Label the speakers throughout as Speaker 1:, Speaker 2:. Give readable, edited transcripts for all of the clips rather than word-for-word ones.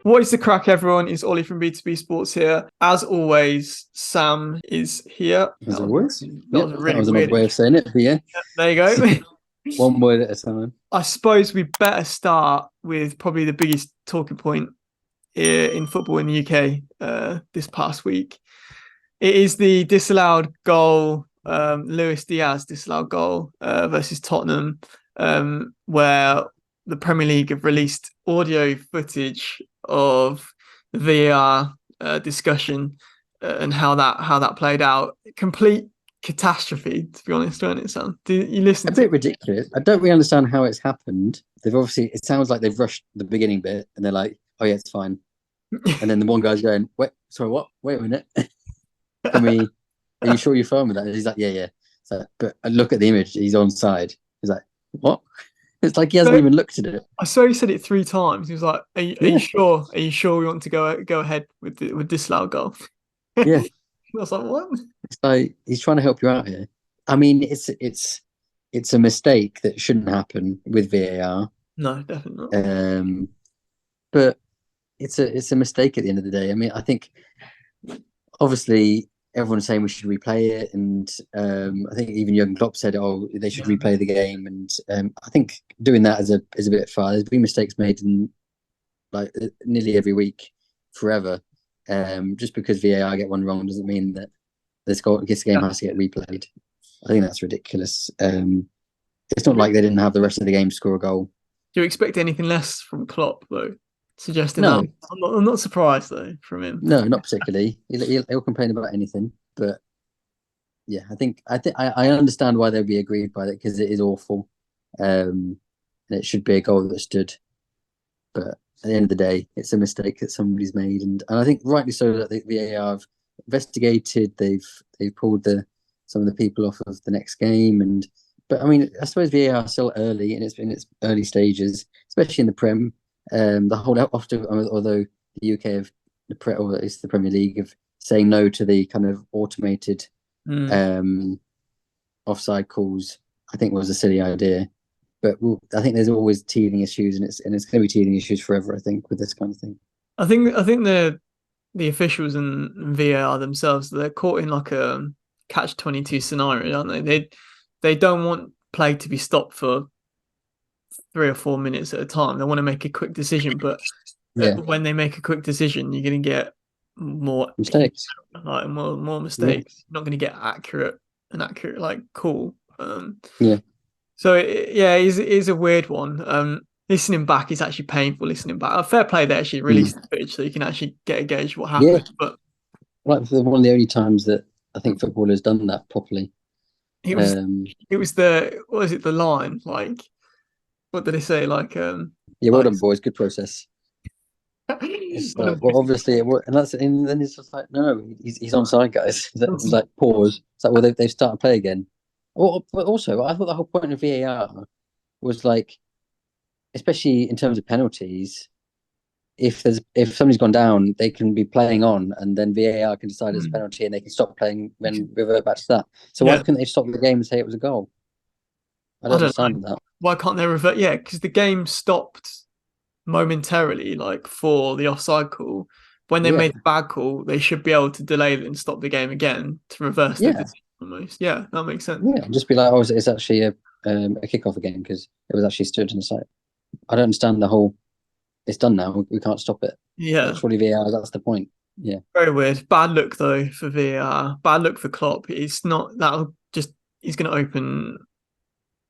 Speaker 1: What is the crack, everyone? It's Ollie from B2B Sports here. As always, Sam is here.
Speaker 2: As always.
Speaker 1: That
Speaker 2: Yep,
Speaker 1: was a
Speaker 2: that
Speaker 1: really
Speaker 2: was an odd
Speaker 1: weird.
Speaker 2: way of saying it, but yeah,
Speaker 1: There you go.
Speaker 2: one word at a time.
Speaker 1: I suppose we better start with probably the biggest talking point in football in the UK this past week. It is the disallowed goal, Luis Diaz disallowed goal versus Tottenham, where the Premier League have released audio footage of the VAR discussion and how that played out. Complete catastrophe, to be honest, wasn't it, Sam? Did you listen
Speaker 2: A
Speaker 1: to
Speaker 2: bit
Speaker 1: it?
Speaker 2: ridiculous. I don't really understand how it's happened. They've obviously, it sounds like they've rushed the beginning bit and they're like, oh yeah, it's fine. And then the one guy's going, wait, sorry, what? Wait a minute. Can we, are you sure you're fine with that? And he's like, yeah, yeah. So, but I look at the image, he's on side. He's like, what? It's like he hasn't
Speaker 1: So
Speaker 2: even looked at it.
Speaker 1: I saw he said it 3 times. He was like, "Are you
Speaker 2: Yeah,
Speaker 1: sure? Are you sure we want to go ahead with disallowed goal?"
Speaker 2: yeah.
Speaker 1: I was like, "What?"
Speaker 2: It's like he's trying to help you out here. I mean, it's a mistake that shouldn't happen with VAR.
Speaker 1: No, definitely not.
Speaker 2: But it's a mistake at the end of the day. I mean, I think obviously everyone's saying we should replay it, and I think even Jurgen Klopp said, "Oh, they should replay the game." And I think doing that is a bit far. There's been mistakes made in like nearly every week, forever. Just because VAR get one wrong doesn't mean that this game
Speaker 1: Yeah.
Speaker 2: has to get replayed. I think that's ridiculous. It's not like they didn't have the rest of the game to score a goal.
Speaker 1: Do you expect anything less from Klopp though? Suggesting that
Speaker 2: No,
Speaker 1: I'm not surprised though from him.
Speaker 2: no, not particularly. He'll complain about anything, but yeah, I understand why they'll be aggrieved by it because it is awful, and it should be a goal that stood. But at the end of the day, it's a mistake that somebody's made, and I think rightly so that the VAR have investigated. They've pulled some of the people off of the next game, and but I mean, I suppose VAR is still early and it's in its early stages, especially in the Prem. The whole after although the UK have or it's the Premier League of saying no to the kind of automated
Speaker 1: Mm.
Speaker 2: um, offside calls, I think was a silly idea. But I think there's always teething issues, and it's going to be teething issues forever. I think with this kind of thing.
Speaker 1: I think the officials and VAR themselves, they're caught in like a catch-22 scenario, aren't they? They don't want play to be stopped for 3 or 4 minutes at a time. They want to make a quick decision, but
Speaker 2: Yeah,
Speaker 1: when they make a quick decision, you're going to get more
Speaker 2: mistakes.
Speaker 1: like more
Speaker 2: Yeah,
Speaker 1: mistakes. You're not going to get an accurate like call.
Speaker 2: yeah,
Speaker 1: So yeah, it is a weird one. Listening back is actually painful. Listening back, fair play they actually released
Speaker 2: mm.
Speaker 1: the footage so you can actually get a gauge of what
Speaker 2: Yeah.
Speaker 1: happened. But
Speaker 2: Like one of the only times that I think football has done that properly.
Speaker 1: it was
Speaker 2: Um,
Speaker 1: it was the what was it the line like what did they say
Speaker 2: yeah, well
Speaker 1: like
Speaker 2: done, boys. Good process. It's
Speaker 1: one
Speaker 2: like,
Speaker 1: of
Speaker 2: well, obviously, and then it's just like, no, he's on side, guys. It's like pause. It's like, well, they've started play again. Well, but also, I thought the whole point of VAR was like, especially in terms of penalties, if somebody's gone down, they can be playing on, and then VAR can decide it's a
Speaker 1: Mm.
Speaker 2: penalty, and they can stop playing and revert back to that. So why
Speaker 1: Yeah,
Speaker 2: couldn't they stop the game and say it was a goal? I
Speaker 1: I
Speaker 2: don't
Speaker 1: don't know
Speaker 2: understand that.
Speaker 1: why can't they revert? Yeah, because the game stopped momentarily, like for the offside call. When they
Speaker 2: Yeah,
Speaker 1: made the bad call, they should be able to delay it and stop the game again to reverse the
Speaker 2: yeah,
Speaker 1: decision almost. Yeah, that makes sense.
Speaker 2: yeah. Just be like, oh, it's actually a kickoff again because it was actually stood in the side. I don't understand the whole. It's done now. We can't stop it.
Speaker 1: Yeah,
Speaker 2: That's surely VAR. That's the point. Yeah,
Speaker 1: very weird. Bad look though for VAR. Bad look for Klopp. It's not that'll just he's going to open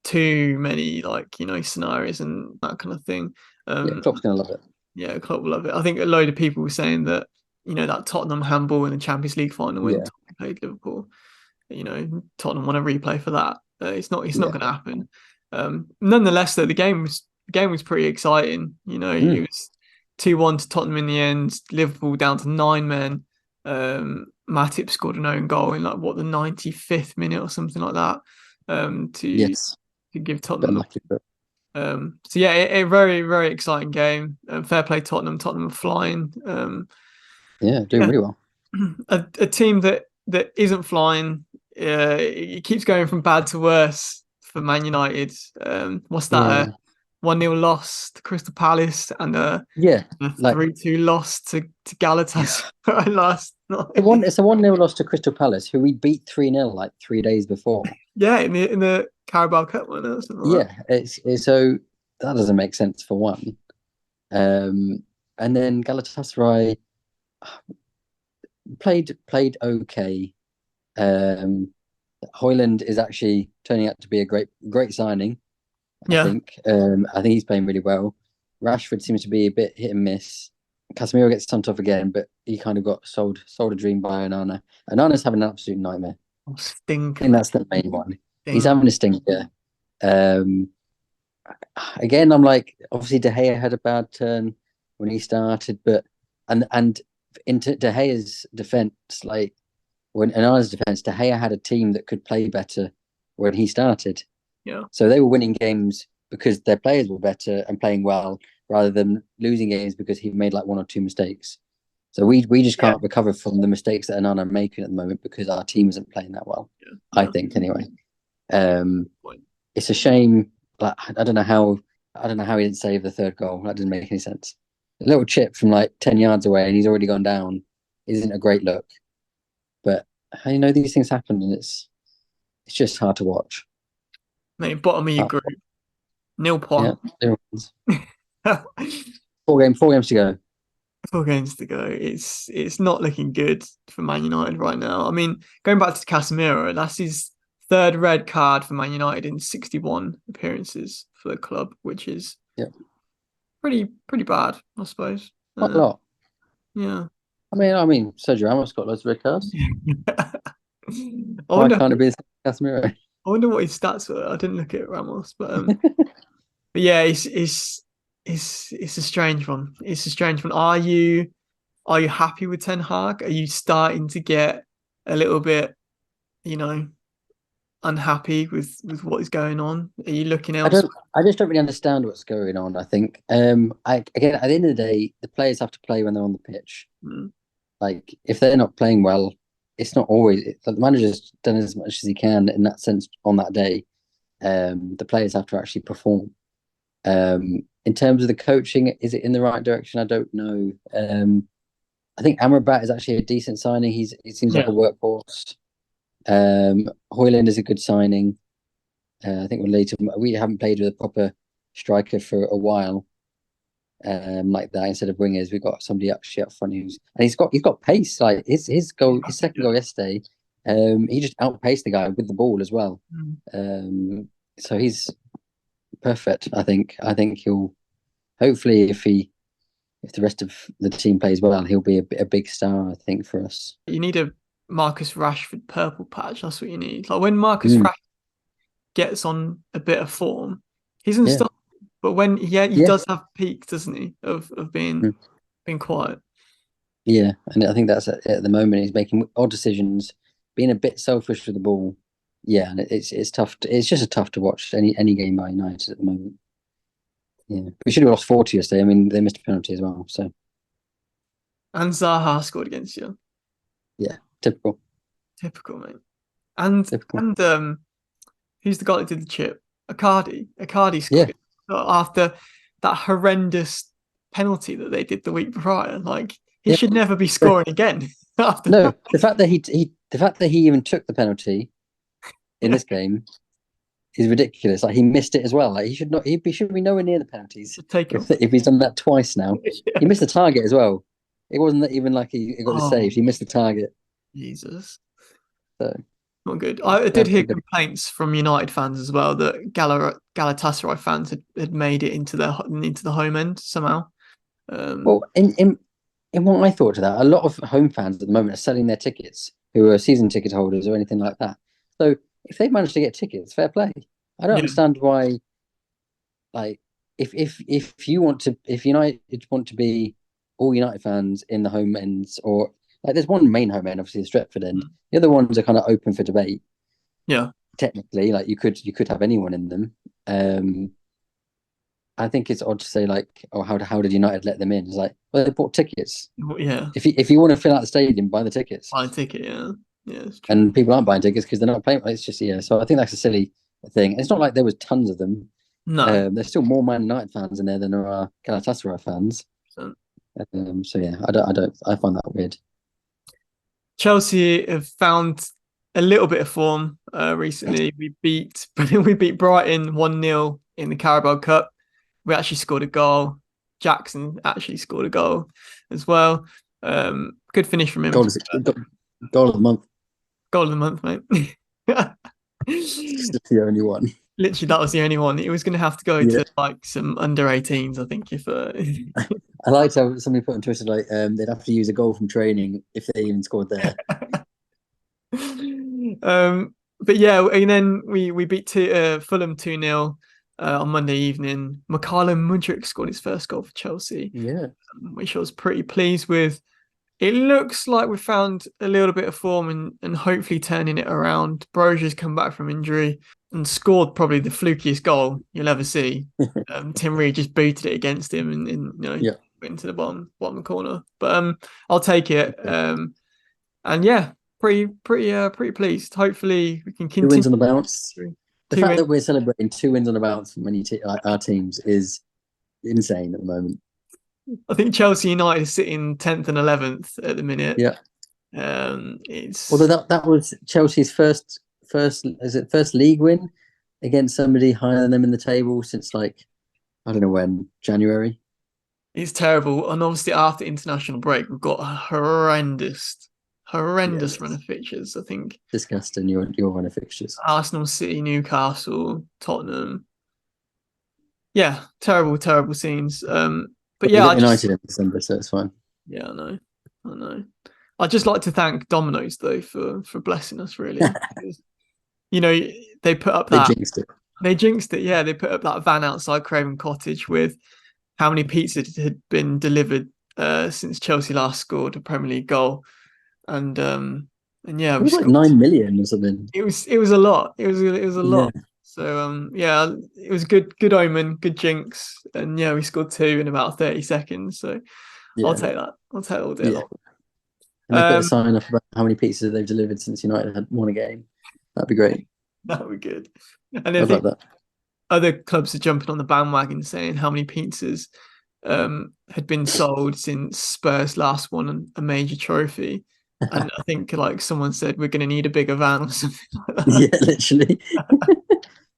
Speaker 1: too many like scenarios and that kind of thing.
Speaker 2: yeah.
Speaker 1: Um,
Speaker 2: Klopp's gonna love it.
Speaker 1: yeah, Klopp will love it. I think a load of people were saying that that Tottenham handball in the Champions League final when
Speaker 2: Yeah,
Speaker 1: Tottenham played Liverpool. Tottenham want a replay for that. It's not
Speaker 2: yeah.
Speaker 1: going to happen. Nonetheless, though, the game was pretty exciting. It
Speaker 2: Mm.
Speaker 1: was 2-1 to Tottenham in the end. Liverpool down to 9 men. Matip scored an own goal in like what the 95th minute or something like that. To
Speaker 2: Yes,
Speaker 1: give
Speaker 2: bit
Speaker 1: Tottenham.
Speaker 2: unlucky, but
Speaker 1: So yeah, a very very exciting game. Fair play Tottenham. Tottenham are flying.
Speaker 2: yeah, doing
Speaker 1: Yeah,
Speaker 2: really well.
Speaker 1: a team that isn't flying. It keeps going from bad to worse for Man United. What's that?
Speaker 2: Yeah.
Speaker 1: 1-0 loss to Crystal Palace and
Speaker 2: Yeah,
Speaker 1: a
Speaker 2: like
Speaker 1: 3-2 loss to Galatasaray last night.
Speaker 2: it's a 1-0 loss to Crystal Palace, who we beat 3-0 like 3 days before.
Speaker 1: Yeah, in the Carabao Cup one or something like
Speaker 2: Yeah, it's so that doesn't make sense for one. And then Galatasaray played okay. Højlund is actually turning out to be a great signing. I
Speaker 1: Yeah.
Speaker 2: think. I think he's playing really well. Rashford seems to be a bit hit and miss. Casemiro gets sent off again, but he kind of got sold a dream by Onana. Onana's having an absolute nightmare.
Speaker 1: Oh,
Speaker 2: I
Speaker 1: stinker,
Speaker 2: think
Speaker 1: mate.
Speaker 2: that's the main one. He's
Speaker 1: Stinker.
Speaker 2: having a stinker. Um, Again, I'm like, obviously De Gea had a bad turn when he started, but and into De Gea's defense, like when in Onana's defense, De Gea had a team that could play better when he started.
Speaker 1: Yeah.
Speaker 2: So they were winning games because their players were better and playing well, rather than losing games because he made like one or two mistakes. So we just
Speaker 1: Yeah.
Speaker 2: can't recover from the mistakes that Onana are making at the moment because our team isn't playing that well.
Speaker 1: Yeah.
Speaker 2: I think anyway.
Speaker 1: Point.
Speaker 2: It's a shame. Like I don't know how he didn't save the third goal. That didn't make any sense. A little chip from like 10 yards away and he's already gone down isn't a great look. But you know these things happen and it's just hard to watch.
Speaker 1: Mate, bottom of your group. Nil
Speaker 2: Yeah,
Speaker 1: points.
Speaker 2: four games to go.
Speaker 1: 4 games to go. It's not looking good for Man United right now. I mean, going back to Casemiro, that's his third red card for Man United in 61 appearances for the club, which is pretty bad, I suppose.
Speaker 2: Not a lot.
Speaker 1: Yeah.
Speaker 2: I mean, Sergio Ramos got loads of red cards.
Speaker 1: I
Speaker 2: Why can't it be Casemiro?
Speaker 1: I wonder what his stats were. I didn't look at Ramos, but yeah, it's a strange one. It's a strange one. Are you happy with Ten Hag? Are you starting to get a little bit, unhappy with what is going on? Are you looking elsewhere?
Speaker 2: I just don't really understand what's going on. I think, again, at the end of the day, the players have to play when they're on the pitch. Like, if they're not playing well, it's not always the manager's done as much as he can in that sense on that day. The players have to actually perform. In terms of the coaching, is it in the right direction? I don't know. I think Amrabat is actually a decent signing. He seems like a workhorse. Højlund is a good signing. I think we haven't played with a proper striker for a while. Like that, instead of wingers, we've got somebody actually up front he's got pace. Like his second goal yesterday, he just outpaced the guy with the ball as well. So he's perfect. I think he'll hopefully if the rest of the team plays well, he'll be a big star. I think for us.
Speaker 1: You need a Marcus Rashford purple patch. That's what you need. Like when Marcus Rashford gets on a bit of form, he's in start. But when he does have peaks, doesn't he, of being quiet.
Speaker 2: Yeah, and I think that's at the moment he's making odd decisions, being a bit selfish with the ball. Yeah, and it's tough. It's just tough to watch any game by United at the moment. Yeah, we should have lost 40 yesterday. I mean, they missed a penalty as well. So.
Speaker 1: And Zaha scored against you.
Speaker 2: Yeah, typical,
Speaker 1: mate. And who's the guy that did the chip? Icardi scored after that horrendous penalty that they did the week prior. Like he should never be scoring again.
Speaker 2: The fact that he even took the penalty in this game is ridiculous. Like he missed it as well. Like he should not. He should be nowhere near the penalties. If he's done that twice now, he missed the target as well. It wasn't even like he got the save. He missed the target.
Speaker 1: Jesus.
Speaker 2: So
Speaker 1: not good. I did hear complaints from United fans as well that Galatasaray fans had made it into the home end somehow.
Speaker 2: Well, in what I thought of that, a lot of home fans at the moment are selling their tickets who are season ticket holders or anything like that. So if they've managed to get tickets, fair play. I don't understand why. Like, if United want to be all United fans in the home ends, or like there's one main home end, obviously the Stretford end. The other ones are kind of open for debate.
Speaker 1: Yeah,
Speaker 2: technically, like you could have anyone in them. I think it's odd to say like, oh, how did United let them in? It's like, well, they bought tickets.
Speaker 1: Yeah.
Speaker 2: If you want to fill out the stadium, buy the tickets.
Speaker 1: Buy a ticket, yeah.
Speaker 2: And people aren't buying tickets because they're not playing. It's just So I think that's a silly thing. It's not like there was tons of them.
Speaker 1: No.
Speaker 2: There's still more Man United fans in there than there are Galatasaray fans. So yeah, I find that weird.
Speaker 1: Chelsea have found a little bit of form recently. We beat Brighton 1-0 in the Carabao Cup. We actually scored a goal. Jackson actually scored a goal as well. Good finish from him.
Speaker 2: Goal of the month.
Speaker 1: Goal of the month, mate.
Speaker 2: It's the only one.
Speaker 1: Literally, that was the only one. It was going to have to go
Speaker 2: Yeah.
Speaker 1: to like some under 18s, I think. If
Speaker 2: I liked how somebody put on Twitter like they'd have to use a goal from training if they even scored there.
Speaker 1: But yeah, and then we beat Fulham 2-0 on Monday evening. Mykhailo Mudryk scored his first goal for Chelsea,
Speaker 2: Yeah.
Speaker 1: which I was pretty pleased with. It looks like we found a little bit of form and hopefully turning it around. Brozier's come back from injury and scored probably the flukiest goal you'll ever see. Tim Reed just booted it against him and
Speaker 2: Yeah.
Speaker 1: went into the bottom corner. But I'll take it. And yeah, pretty pleased. Hopefully we can continue.
Speaker 2: 2 wins on the bounce. The fact
Speaker 1: wins.
Speaker 2: that we're celebrating 2 wins on the bounce from our teams is insane at the moment.
Speaker 1: I think Chelsea United is sitting 10th and 11th at the minute.
Speaker 2: Yeah.
Speaker 1: It's
Speaker 2: although that was Chelsea's first league win against somebody higher than them in the table since like I don't know when, January.
Speaker 1: It's terrible, and obviously after international break, we've got a horrendous run of fixtures. I think
Speaker 2: disgusting your run of fixtures.
Speaker 1: Arsenal, City, Newcastle, Tottenham. Yeah, terrible scenes. But yeah,
Speaker 2: I United in December, so it's fine.
Speaker 1: Yeah, I know. I'd just like to thank Domino's though for blessing us. Really, they put up that they jinxed it. Yeah, they put up that van outside Craven Cottage with how many pizzas had been delivered since Chelsea last scored a Premier League goal, and yeah,
Speaker 2: it was like 9 million or something.
Speaker 1: It was a lot. It was a lot. So yeah, it was a good omen, good jinx, and yeah, we scored 2 in about 30 seconds. So yeah. I'll take that. I'll take it all day long.
Speaker 2: And they put a sign up about how many pizzas they've delivered since United had won a game. That'd be great.
Speaker 1: That would be good. And I think other clubs are jumping on the bandwagon saying how many pizzas had been sold since Spurs last won a major trophy. And I think like someone said we're going to need a bigger van or something like that.
Speaker 2: Yeah, literally.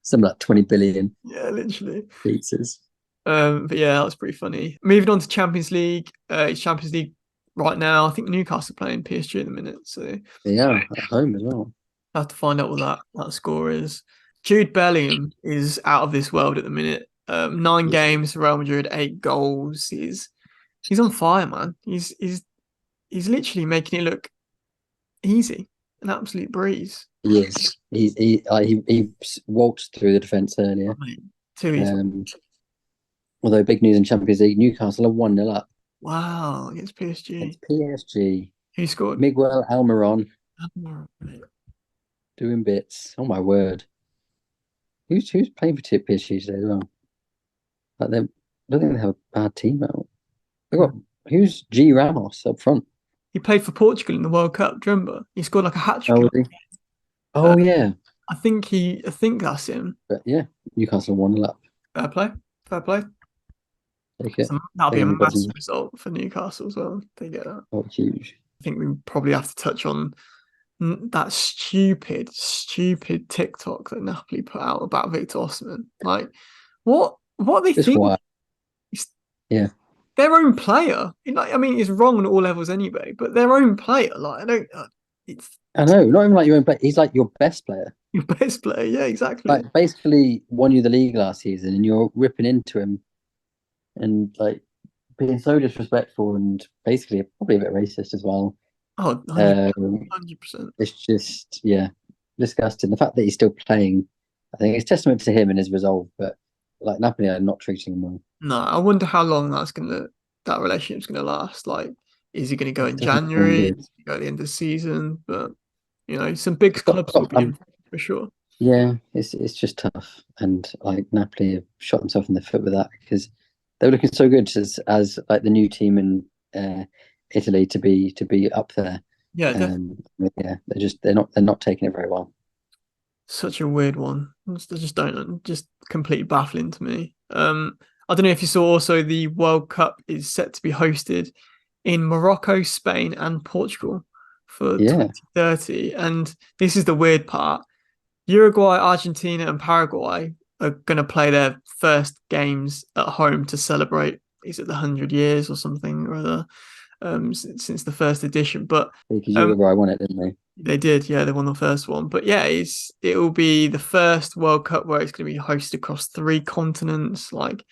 Speaker 2: Something like 20 billion.
Speaker 1: Yeah, literally.
Speaker 2: Pizzas.
Speaker 1: But yeah, that was pretty funny. Moving on to Champions League. It's Champions League right now. I think Newcastle are playing PSG at the minute. So
Speaker 2: yeah, at home as well.
Speaker 1: I have to find out what that score is. Jude Bellingham is out of this world at the minute. 9 games for Real Madrid, 8 goals. He's on fire, man. He's literally making it look easy, an absolute breeze.
Speaker 2: He is. He waltzed through the defence earlier.
Speaker 1: Too easy.
Speaker 2: Although big news in Champions League, Newcastle are 1-0 up.
Speaker 1: Wow, against PSG.
Speaker 2: Who
Speaker 1: scored?
Speaker 2: Miguel Almiron. Doing bits. Oh my word. Who's playing for PSG today as well? Like I don't think they have a bad team out. Who's G Ramos up front?
Speaker 1: He played for Portugal in the World Cup. Do you remember? He scored like a hat trick.
Speaker 2: Oh yeah.
Speaker 1: I think that's him.
Speaker 2: But yeah, Newcastle 1-0 up.
Speaker 1: Fair play.
Speaker 2: Take it.
Speaker 1: That'll be a massive result for Newcastle as well. They get that.
Speaker 2: Oh, huge.
Speaker 1: I think we probably have to touch on that stupid TikTok that Napoli put out about Victor Osimhen. Like, what they think?
Speaker 2: Wild. Yeah.
Speaker 1: Their own player. I mean, it's wrong on all levels anyway. But their own player. Like, I don't.
Speaker 2: I know. Not even like your own player. He's like your best player.
Speaker 1: Your best player. Yeah, exactly.
Speaker 2: Like basically won you the league last season, and you're ripping into him, and like being so disrespectful and basically probably a bit racist as well.
Speaker 1: Oh, 100%.
Speaker 2: It's just, disgusting. The fact that he's still playing, I think it's testament to him and his resolve, but like Napoli are not treating him well.
Speaker 1: No, I wonder how long that relationship's gonna last. Like, is he gonna go in January? Is he go at the end of the season? But some big clubs will be in for sure.
Speaker 2: Yeah, it's just tough. And like Napoli have shot themselves in the foot with that because they were looking so good as like the new team in Italy to be up there.
Speaker 1: Yeah,
Speaker 2: they're not taking it very well.
Speaker 1: Such a weird one. Just don't just completely baffling to me. I don't know if you saw also the World Cup is set to be hosted in Morocco, Spain, and Portugal for
Speaker 2: Yeah,
Speaker 1: 2030. And this is the weird part. Uruguay, Argentina, and Paraguay are going to play their first games at home to celebrate. Is it the 100 years or something or other? Since the first edition, but
Speaker 2: because
Speaker 1: um,
Speaker 2: Uruguay won it, didn't they?
Speaker 1: they did, yeah, they won the first one. But yeah, it will be the first World Cup where it's going to be hosted across three continents. Like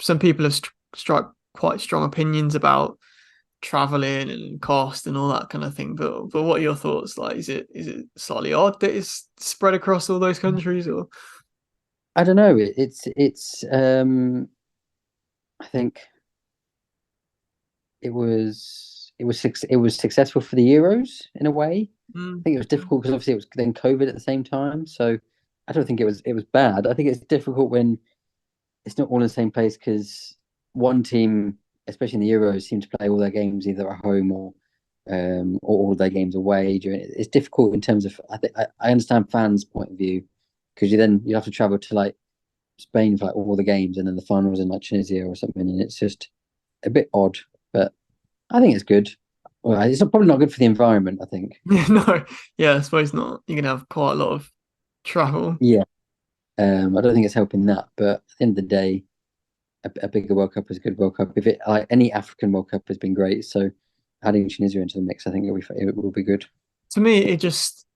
Speaker 1: some people have struck quite strong opinions about traveling and cost and all that kind of thing. But what are your thoughts? Like, is it slightly odd that it's spread across all those countries, or
Speaker 2: I don't know. It's I think it was successful for the Euros in a way. I
Speaker 1: mm,
Speaker 2: think it was difficult because obviously it was then COVID at the same time. So I don't think it was bad. I think it's difficult when it's not all in the same place because one team, especially in the Euros, seem to play all their games either at home or all their games away. It's difficult in terms of I understand fans' point of view because you have to travel to like Spain for like all the games and then the finals in like Tunisia or something, and it's just a bit odd. But I think it's good. Well, it's probably not good for the environment. I think.
Speaker 1: no, yeah, I suppose not. You're gonna have quite a lot of travel.
Speaker 2: Yeah. I don't think it's helping that, but at the end of the day, a bigger World Cup is a good World Cup. If it like any African World Cup has been great, so adding Tunisia into the mix, I think it will be good.
Speaker 1: To me, it just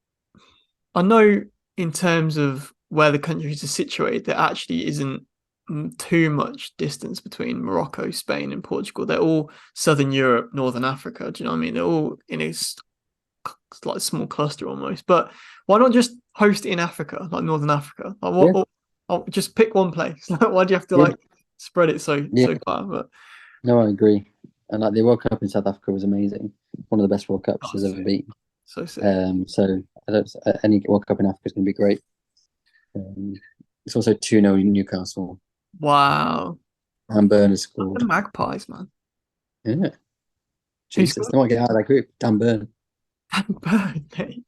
Speaker 1: I know in terms of where the countries are situated, there actually isn't too much distance between Morocco, Spain, and Portugal. They're all Southern Europe, Northern Africa. Do you know what I mean? They're all in a like small cluster almost. But why not just host it in Africa, like Northern Africa? Like
Speaker 2: Yeah,
Speaker 1: just pick one place. Why do you have to
Speaker 2: yeah,
Speaker 1: like spread it so
Speaker 2: yeah.
Speaker 1: far? But
Speaker 2: No, I agree. And like the World Cup in South Africa was amazing. One of the best World Cups
Speaker 1: oh,
Speaker 2: there's ever been.
Speaker 1: so sick.
Speaker 2: So I don't, any World Cup in Africa is going to be great. Um, it's also 2-0 in Newcastle.
Speaker 1: Wow.
Speaker 2: And Burner
Speaker 1: The
Speaker 2: scored.
Speaker 1: Magpies, man.
Speaker 2: Yeah,
Speaker 1: Who
Speaker 2: Jesus,
Speaker 1: scored?
Speaker 2: they might get out of that group. Dan Burn.
Speaker 1: Dan Burn, mate.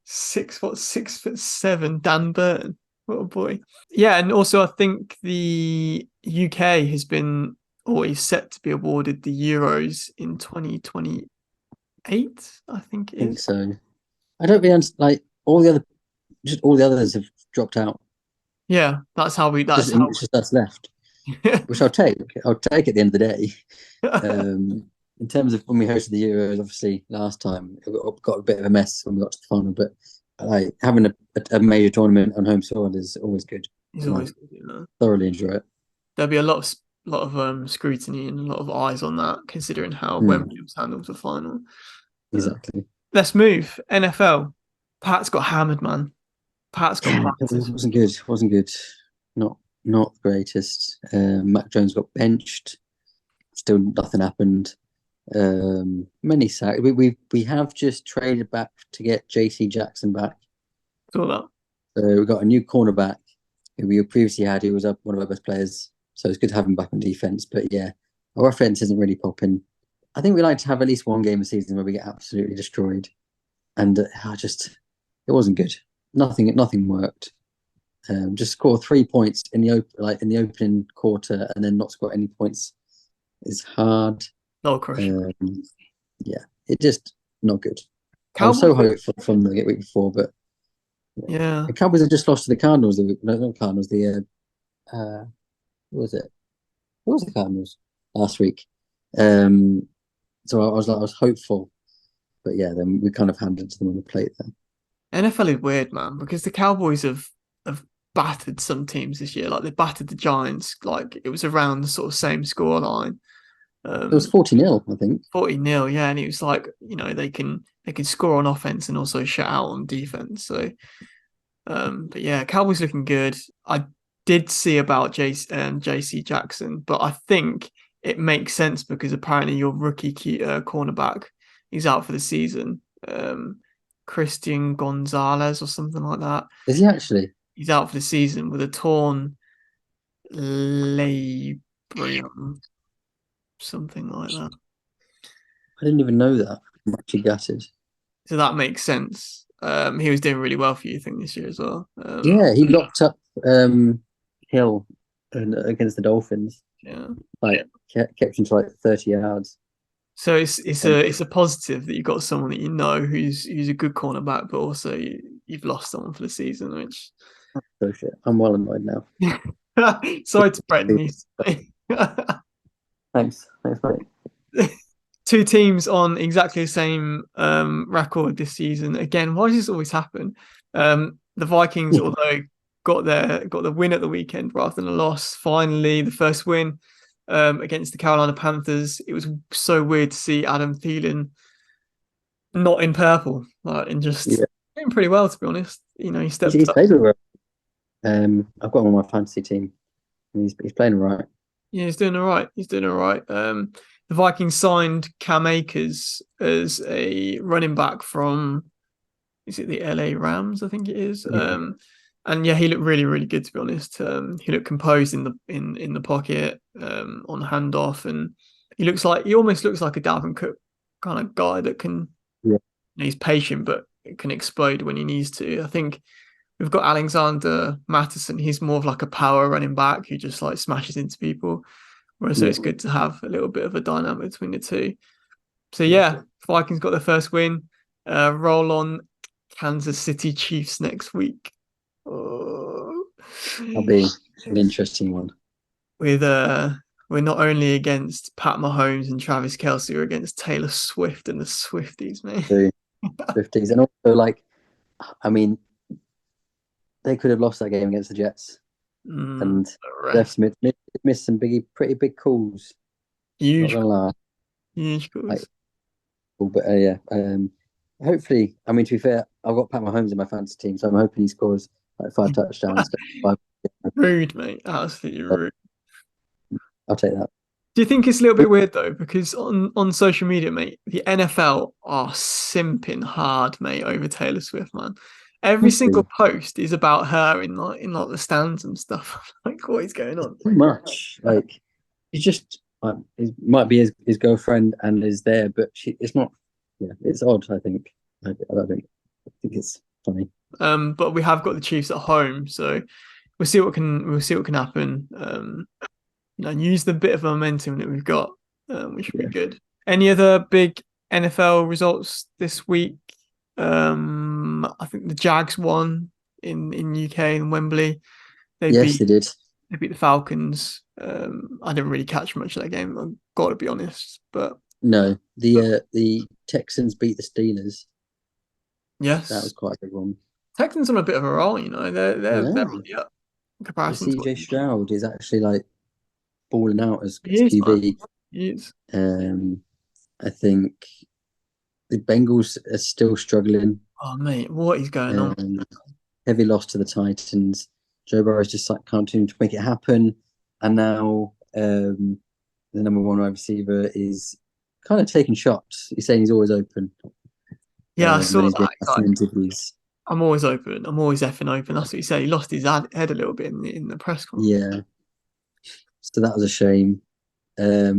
Speaker 1: 6'7" Dan Burn. What a boy. Yeah, and also I think the UK has been or is set to be awarded the Euros in 2028, I think it
Speaker 2: I think
Speaker 1: is.
Speaker 2: so. I don't really understand, like just all the others have dropped out.
Speaker 1: Yeah, that's how we
Speaker 2: Just
Speaker 1: that's how
Speaker 2: it's just us left, which I'll take. I'll take at the end of the day. In terms of when we hosted the Euros, obviously last time it got a bit of a mess when we got to the final, but like having a major tournament on home soil is always good,
Speaker 1: He's
Speaker 2: and I
Speaker 1: always good, you know.
Speaker 2: thoroughly enjoy it.
Speaker 1: There'll be a lot of scrutiny and a lot of eyes on that, considering how
Speaker 2: Mm,
Speaker 1: Wembley was handled the final. Uh,
Speaker 2: exactly.
Speaker 1: let's move. NFL. Pat's got hammered, man. Pat's got
Speaker 2: Yeah, it
Speaker 1: battered.
Speaker 2: wasn't good. Wasn't good. Not the greatest. Mac Jones got benched. Still nothing happened. Many sacks. We have just traded back to get JC Jackson back.
Speaker 1: Saw that.
Speaker 2: So we got a new cornerback who we previously had, who was one of our best players. So it's good to have him back on defense. But yeah, our offense isn't really popping. I think we like to have at least one game a season where we get absolutely destroyed. And it wasn't good. Nothing worked. Just score 3 points in the opening quarter and then not score any points is hard.
Speaker 1: No crushing.
Speaker 2: Um, yeah, it just not good. I was so
Speaker 1: Cowboys.
Speaker 2: hopeful from the week before, but yeah.
Speaker 1: Yeah.
Speaker 2: The Cowboys have just lost to the Cardinals. No, not Cardinals. What was it? What was the Cardinals last week? Um, so I was hopeful, but yeah, then we kind of handed to them on the plate then.
Speaker 1: NFL is weird, man, because the Cowboys have battered some teams this year. Like they battered the Giants. Like it was around the sort of same score line.
Speaker 2: It was 40-0, I think.
Speaker 1: 40-0, yeah, and it was like, they can score on offense and also shut out on defense. So but yeah, Cowboys looking good. I did see about JC Jackson, but I think it makes sense because apparently your rookie cornerback is out for the season. Christian Gonzalez or something like that.
Speaker 2: Is he actually?
Speaker 1: He's out for the season with a torn labrum, something like that.
Speaker 2: I didn't even know that. I'm actually gutted.
Speaker 1: So that makes sense. He was doing really well for you, I think, this year as well.
Speaker 2: Yeah, he locked up Hill against the Dolphins.
Speaker 1: Yeah.
Speaker 2: Like kept him to like 30 yards.
Speaker 1: So it's a positive that you got someone that you know who's a good cornerback, but also you've lost someone for the season, which
Speaker 2: So shit. I'm well annoyed now.
Speaker 1: sorry to threaten you.
Speaker 2: Thanks, mate.
Speaker 1: Two teams on exactly the same record this season. Again, why does this always happen? The Vikings, although got the win at the weekend rather than a loss, finally the first win against the Carolina Panthers. It was so weird to see Adam Thielen not in purple, and just doing pretty well, to be honest. You know, he stepped
Speaker 2: He's
Speaker 1: up.
Speaker 2: played well. I've got him on my fantasy team. And he's playing all right.
Speaker 1: Yeah, he's doing all right. He's doing all right. The Vikings signed Cam Akers as a running back from, is it the LA Rams? I think it is.
Speaker 2: Yeah.
Speaker 1: And yeah, he looked really, really good, to be honest. He looked composed in the pocket, on handoff, and he almost looks like a Dalvin Cook kind of guy that can.
Speaker 2: Yeah.
Speaker 1: He's patient, but can explode when he needs to. I think we've got Alexander Mattison. He's more of like a power running back who just like smashes into people. So it's good to have a little bit of a dynamic between the two. So yeah, Vikings got their first win. Roll on Kansas City Chiefs next week. Oh.
Speaker 2: That'll be an interesting one.
Speaker 1: We're not only against Pat Mahomes and Travis Kelce, we're against Taylor Swift and the Swifties, mate.
Speaker 2: The Swifties, and also like, I mean, they could have lost that game against the Jets, and Jeff Smith missed some pretty big calls.
Speaker 1: Huge,
Speaker 2: not gonna lie.
Speaker 1: Huge calls.
Speaker 2: Like, but yeah, hopefully, I mean, to be fair, I've got Pat Mahomes in my fantasy team, so I'm hoping he scores like 5 touchdowns.
Speaker 1: Rude, mate. Absolutely rude.
Speaker 2: I'll take that.
Speaker 1: Do you think it's a little bit weird though? Because on social media, mate, the NFL are simping hard, mate, over Taylor Swift, man. Every single post is about her in like the stands and stuff. Like, what is going on?
Speaker 2: Too much. Like, he's just it might be his girlfriend and is there, but it's not. Yeah, it's odd. I think. I think it's funny.
Speaker 1: But we have got the Chiefs at home, so we'll see what can happen. And use the bit of momentum that we've got, which would be good. Any other big NFL results this week? I think the Jags won in UK in Wembley.
Speaker 2: They did.
Speaker 1: They beat the Falcons. I didn't really catch much of that game. I've got to be honest, but
Speaker 2: no, the Texans beat the Steelers.
Speaker 1: Yes,
Speaker 2: that was quite a big one.
Speaker 1: Texans on a bit of a roll, you know. They're really up. Comparison.
Speaker 2: CJ Stroud is actually like balling out as QB.
Speaker 1: He is.
Speaker 2: I think the Bengals are still struggling.
Speaker 1: Oh mate, what is going on?
Speaker 2: Heavy loss to the Titans. Joe Burrow's just like can't seem to make it happen. And now the number one wide receiver is kind of taking shots. He's saying he's always open.
Speaker 1: Yeah, I saw that.
Speaker 2: Interviews.
Speaker 1: I'm always open. I'm always effing open. That's what he said. He lost his head a little bit in the press conference.
Speaker 2: Yeah. So that was a shame. A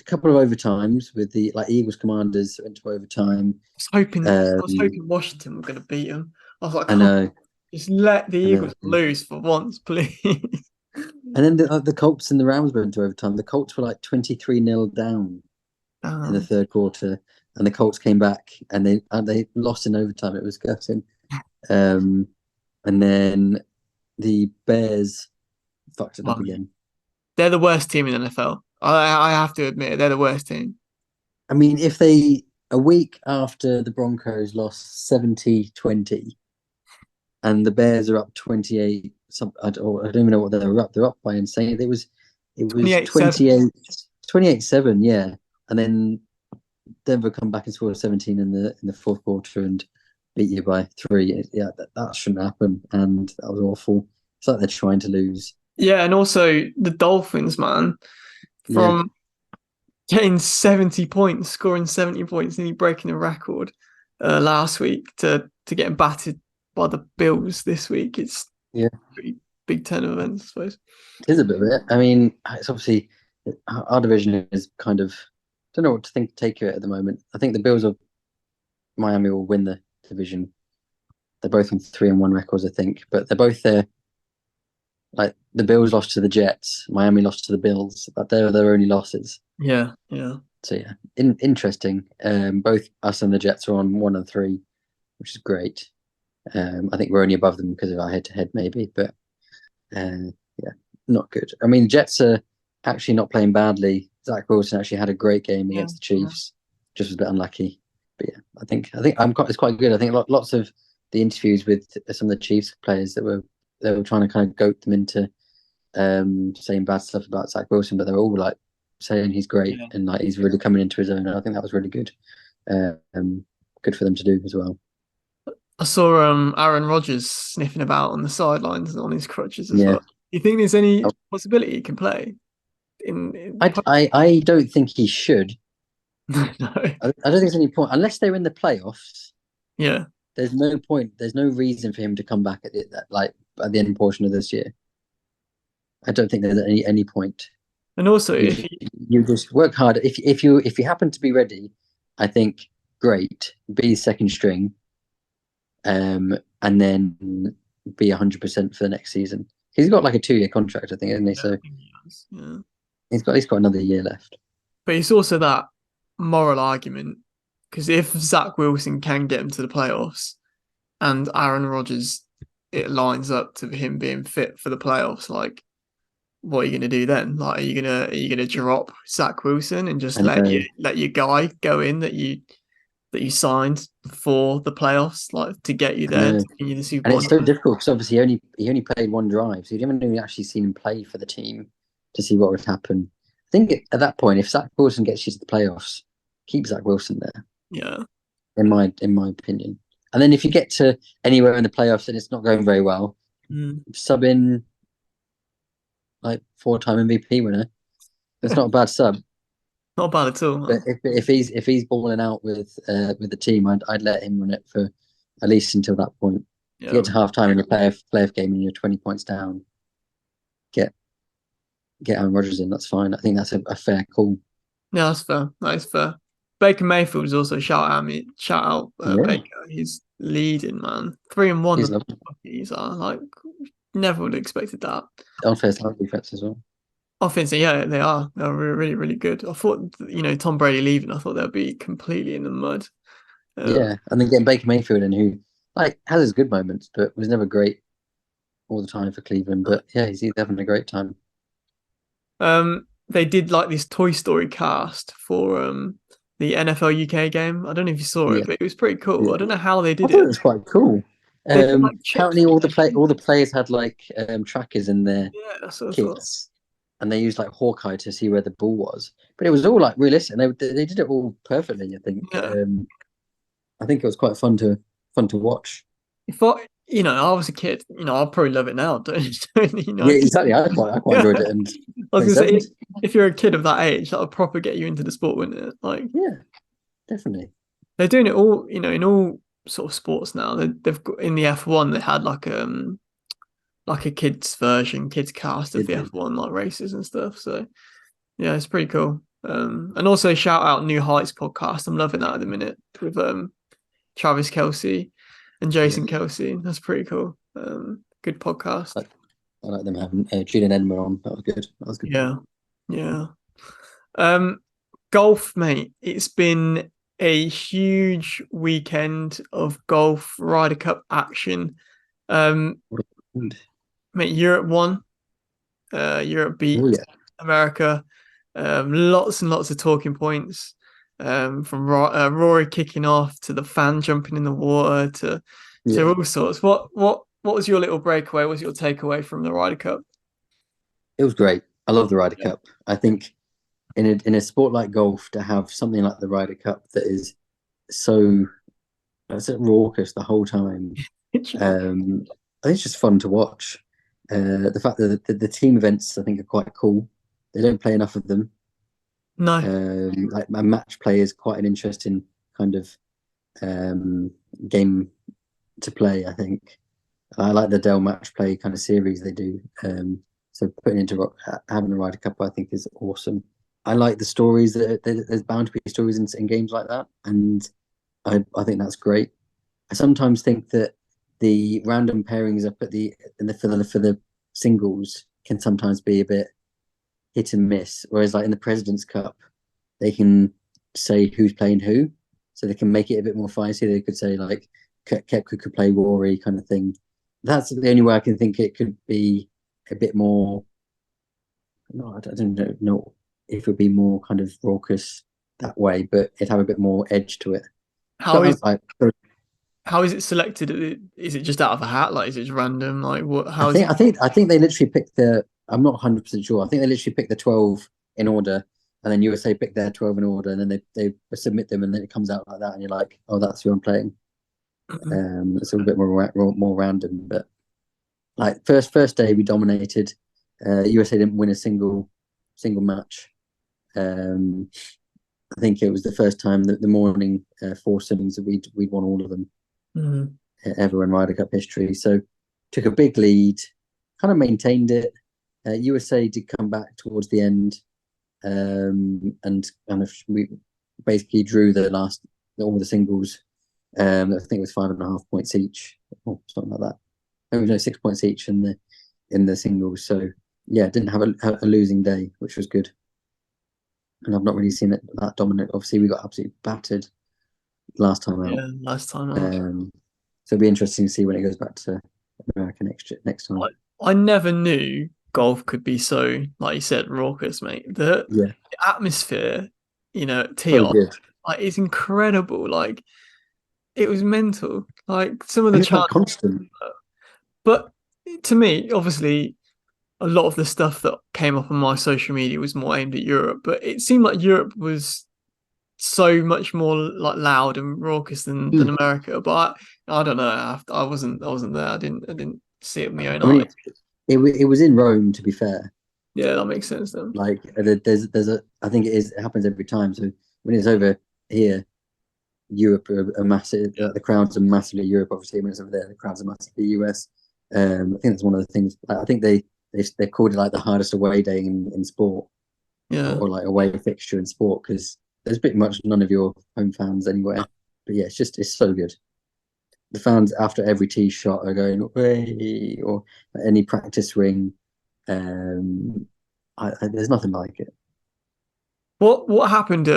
Speaker 2: couple of overtimes with the Eagles Commanders went to overtime.
Speaker 1: I was hoping Washington were going to beat them. I was like,
Speaker 2: I know.
Speaker 1: Just let the Eagles lose for once, please.
Speaker 2: And then the Colts and the Rams went to overtime. The Colts were like 23-0 down in the third quarter, and the Colts came back and they lost in overtime. It was gutting. And then the Bears fucked it up again.
Speaker 1: They're the worst team in the NFL. I have to admit, they're the worst team.
Speaker 2: I mean, if a week after the Broncos lost 70-20 and the Bears are up 28, I don't even know what they're up. They're up by insane. It was 28-7, yeah. And then Denver come back and score 17 in the fourth quarter and beat you by 3. Yeah, that shouldn't happen. And that was awful. It's like they're trying to lose.
Speaker 1: Yeah, and also the Dolphins, man, from getting 70 points, scoring 70 points, nearly breaking the record last week to getting battered by the Bills this week. It's a pretty big turn of events, I suppose.
Speaker 2: It is a bit of it. I mean, it's obviously our division is kind of, don't know what to take of it at the moment. I think the Bills or Miami will win the division. They're both on 3-1 records, I think, but they're both there. Like the Bills lost to the Jets, Miami lost to the Bills. But they're their only losses.
Speaker 1: Yeah, yeah.
Speaker 2: So yeah, interesting. Both us and the Jets are on 1 and 3, which is great. I think we're only above them because of our head-to-head, maybe, but yeah, not good. I mean, Jets are actually not playing badly. Zach Wilson actually had a great game against the Chiefs, just was a bit unlucky. But yeah, I think it's quite good. I think lots of the interviews with some of the Chiefs players they were trying to kind of goat them into saying bad stuff about Zach Wilson, but they were all like saying he's great and like he's really coming into his own. And I think that was really good. Good for them to do as well.
Speaker 1: I saw Aaron Rodgers sniffing about on the sidelines on his crutches as well. You think there's any possibility he can play?
Speaker 2: I don't think he should.
Speaker 1: No.
Speaker 2: I don't think there's any point unless they're in the playoffs.
Speaker 1: Yeah.
Speaker 2: There's no point. There's no reason for him to come back at the end portion of this year. I don't think there's any point.
Speaker 1: And also,
Speaker 2: you just work hard. If you happen to be ready, I think great. Be second string, and then be 100% for the next season. He's got like a 2-year contract, I think, isn't he? So he's got another year left.
Speaker 1: But it's also that moral argument because if Zach Wilson can get him to the playoffs, and Aaron Rodgers, it lines up to him being fit for the playoffs, like. What are you going to do then? Like, are you gonna drop Zach Wilson and just let your guy go in that you signed for the playoffs, like to get you there, to win you the Super Bowl?
Speaker 2: And it's so difficult because obviously he only played 1 drive, so you haven't even actually seen him play for the team to see what would happen. I think at that point, if Zach Wilson gets you to the playoffs, keep Zach Wilson there.
Speaker 1: Yeah,
Speaker 2: in my opinion. And then if you get to anywhere in the playoffs and it's not going very well, sub in. Like 4-time MVP winner. That's not a bad sub.
Speaker 1: Not bad at all.
Speaker 2: But if he's balling out with the team, I'd let him run it for at least until that point. Yeah. If you get to half time in a playoff game and you're 20 points down, get Aaron Rodgers in. That's fine. I think that's a fair call.
Speaker 1: Yeah, that's fair. That is fair. Baker Mayfield is also shout out Baker. He's leading, man. 3-1. He's like. Never would have expected that.
Speaker 2: Unfair defense as well.
Speaker 1: Offense, yeah, they are. They're really, really good. I thought, Tom Brady leaving, I thought they'd be completely in the mud.
Speaker 2: Yeah, and then getting Baker Mayfield in, who has his good moments, but was never great all the time for Cleveland. But yeah, he's having a great time.
Speaker 1: They did like this Toy Story cast for the NFL UK game. I don't know if you saw it, but it was pretty cool. Yeah. I don't know how they did it.
Speaker 2: It was quite cool. Apparently all the players had like trackers in their kits, and they used like Hawkeye to see where the ball was. But it was all like realistic. And they did it all perfectly. I think. Yeah. I think it was quite fun to watch.
Speaker 1: If I was a kid, I'd probably love it now. Don't
Speaker 2: Yeah, exactly. I quite enjoyed it. And
Speaker 1: I was going to say, if you're a kid of that age, that would proper get you into the sport, wouldn't it? Like,
Speaker 2: yeah, definitely.
Speaker 1: They're doing it all, in all sort of sports now. They've got in the F1 they had like a kids cast of the F1 like races and stuff. So yeah, it's pretty cool. And also shout out New Heights podcast. I'm loving that at the minute with Travis Kelce and Jason Kelce. That's pretty cool. Good podcast.
Speaker 2: I like them having Jude and Edinburgh on. That was good.
Speaker 1: Yeah. Golf, mate. It's been a huge weekend of golf Ryder Cup action. Mate, Europe won. Europe beat America. Lots and lots of talking points. From Rory kicking off to the fan jumping in the water to all sorts. What was your little breakaway? What was your takeaway from the Ryder Cup?
Speaker 2: It was great. I love the Ryder Cup. I think in a sport like golf, to have something like the Ryder Cup that is so raucous the whole time, I think it's just fun to watch. The fact that the team events, I think, are quite cool. They don't play enough of them.
Speaker 1: No.
Speaker 2: Like a match play is quite an interesting kind of game to play, I think. I like the Dell match play kind of series they do. So putting into having a Ryder Cup, I think, is awesome. I like the stories that there's bound to be stories in games like that, and I think that's great. I sometimes think that the random pairings up at for the singles can sometimes be a bit hit and miss. Whereas like in the President's Cup, they can say who's playing who, so they can make it a bit more feisty. They could say like Kepka could play Rory kind of thing. That's the only way I can think it could be a bit more. No, I don't know if it would be more kind of raucous that way, but it'd have a bit more edge to it.
Speaker 1: How
Speaker 2: But
Speaker 1: is how is it selected? Is it just out of a hat? Like, is it just random? Like, what?
Speaker 2: I
Speaker 1: How is
Speaker 2: think
Speaker 1: it?
Speaker 2: I think I think they literally picked the. I'm not 100% sure. I think they literally picked the 12 in order, and then USA picked their 12 in order, and then they submit them, and then it comes out like that, and you're like, oh, that's who I'm playing. It's a little bit more random, but like first day we dominated. USA didn't win a single match. Um, I think it was the first time that the morning foursomes that we'd won all of them ever in Ryder Cup history. So took a big lead, kind of maintained it. USA did come back towards the end, and kind of we basically drew all the singles. I think it was 5.5 points each, or something like that. No, 6 points each in the singles. So yeah, didn't have a losing day, which was good. And I've not really seen it that dominant. Obviously, we got absolutely battered last time out.
Speaker 1: Yeah, last time out.
Speaker 2: So it'll be interesting to see when it goes back to America next time.
Speaker 1: I never knew golf could be so, like you said, raucous, mate. The atmosphere, at tee
Speaker 2: So
Speaker 1: off,
Speaker 2: good.
Speaker 1: like, it's incredible. Like, it was mental. Like, some of the
Speaker 2: And it's like
Speaker 1: chants,
Speaker 2: constant.
Speaker 1: but to me, obviously, a lot of the stuff that came up on my social media was more aimed at Europe, but it seemed like Europe was so much more like loud and raucous than America. But I don't know. I wasn't there. I didn't see it with my own
Speaker 2: I mean,
Speaker 1: eyes.
Speaker 2: it was in Rome, to be fair.
Speaker 1: Yeah, that makes sense then.
Speaker 2: Like there's a I think it happens every time. So when it's over here, Europe are massive.
Speaker 1: Yeah.
Speaker 2: The crowds are massively Europe. Obviously, when it's over there, the crowds are massively US. I think that's one of the things. I think they called it like the hardest away day in sport,
Speaker 1: Yeah.
Speaker 2: or like away fixture in sport, because there's pretty much none of your home fans anywhere. But yeah, it's so good. The fans after every tee shot are going away, or any practice ring. Um, there's nothing like it.
Speaker 1: What happened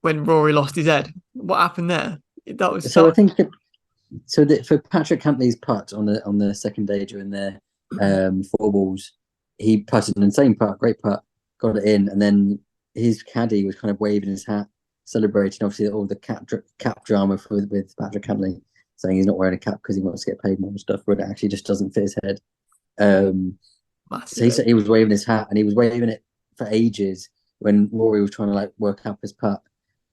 Speaker 1: when Rory lost his head? What happened there? That was
Speaker 2: So I
Speaker 1: that.
Speaker 2: think for Patrick Cantley's putt on the second day during their four balls, he putted an insane putt, great putt, got it in, and then his caddy was kind of waving his hat, celebrating obviously all the cap drama with Patrick Cantley, saying he's not wearing a cap because he wants to get paid more and stuff, but it actually just doesn't fit his head. So he
Speaker 1: Massive.
Speaker 2: said he was waving his hat, and he was waving it for ages when Rory was trying to like work up his putt.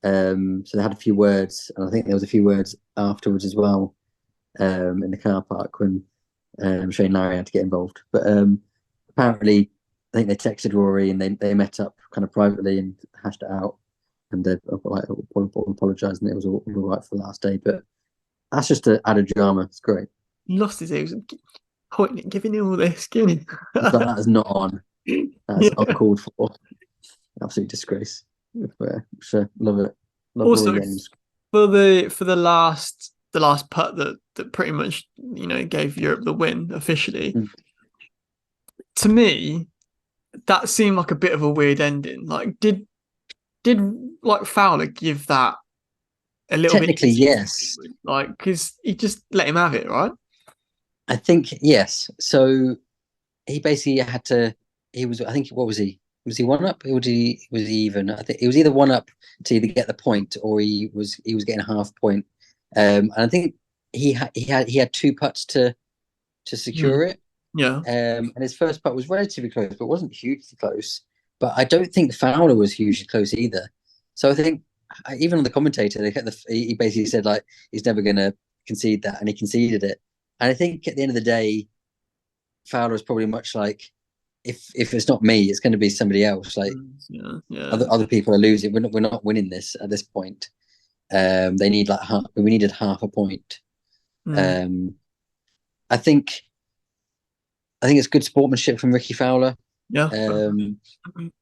Speaker 2: So they had a few words, and I think there was a few words afterwards as well, in the car park when Shane Larry had to get involved. But apparently, I think they texted Rory and they met up kind of privately and hashed it out, and they like apologised, and it was all right for the last day. But that's just to add a drama. It's great.
Speaker 1: He lost his head. He was pointing, giving him all this, giving him.
Speaker 2: It's like that is not on. That's
Speaker 1: Yeah.
Speaker 2: uncalled for. Absolute disgrace. Sure, love it. Love
Speaker 1: Also,
Speaker 2: Rory Games.
Speaker 1: for the last putt that pretty much gave Europe the win officially.
Speaker 2: Mm.
Speaker 1: To me, that seemed like a bit of a weird ending. Like, did like Fowler give that a little bit
Speaker 2: Technically,
Speaker 1: easier?
Speaker 2: yes.
Speaker 1: Like, because he just let him have it, right?
Speaker 2: I think yes. So he basically had to. He was. I think. What was he? Was he one up? Or was he even? I think it was either one up to either get the point, or he was getting a half point. And I think he had two putts to secure it.
Speaker 1: Yeah.
Speaker 2: And his first putt was relatively close, but wasn't hugely close. But I don't think Fowler was hugely close either. So I think even on the commentator, he basically said like he's never going to concede that, and he conceded it. And I think at the end of the day, Fowler is probably much like if it's not me, it's going to be somebody else. Like
Speaker 1: Yeah.
Speaker 2: other people are losing. We're not winning this at this point. They need like we needed half a point.
Speaker 1: Mm.
Speaker 2: Um, I think it's good sportsmanship from Ricky Fowler.
Speaker 1: Yeah.